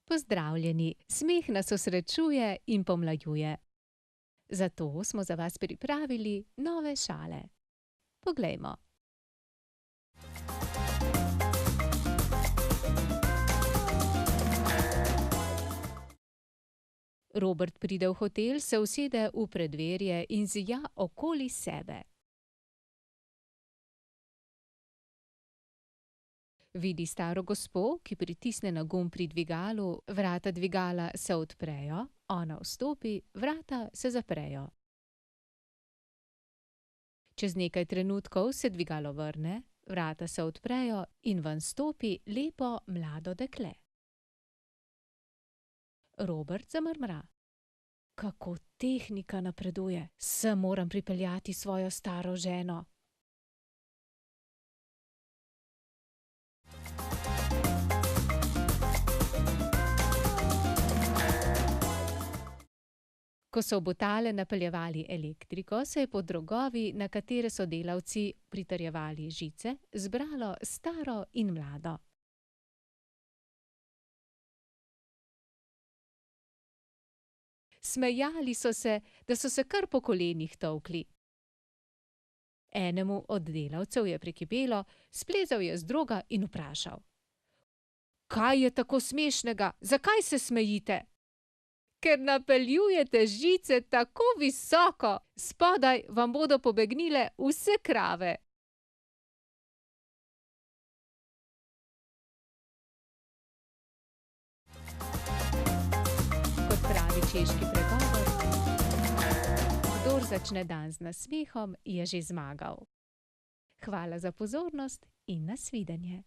Pozdravljeni, smeh nas osrečuje in pomlajuje. Zato smo za vas pripravili nove šale. Poglejmo. Robert pride v hotel, se usede v preddverje in zija okoli sebe. Vidi staro gospo, ki pritisne na gumb pri dvigalu, vrata dvigala se odprejo, ona vstopi, vrata se zaprejo. Čez nekaj trenutkov se dvigalo vrne, vrata se odprejo in ven stopi lepo mlado dekle. Robert zamrmra. Kako tehnika napreduje, sem moram pripeljati svojo staro ženo. Ko so v butale napeljevali elektriko, se je pod rogovi, na katere so delavci pritrjevali žice, zbralo staro in mlado. Smejali so se, da so se kar po kolenih tolkli. Enemu od delavcev je prekipelo, splezal je z droga in vprašal: Kaj je tako smešnega, zakaj se smejite? Ker napeljujete žice tako visoko, spodaj vam bodo pobegnile vse krave. Kot pravi češki pregovor: Kdor začne dan z nasmehom, je že zmagal. Hvala za pozornost in nasvidenje.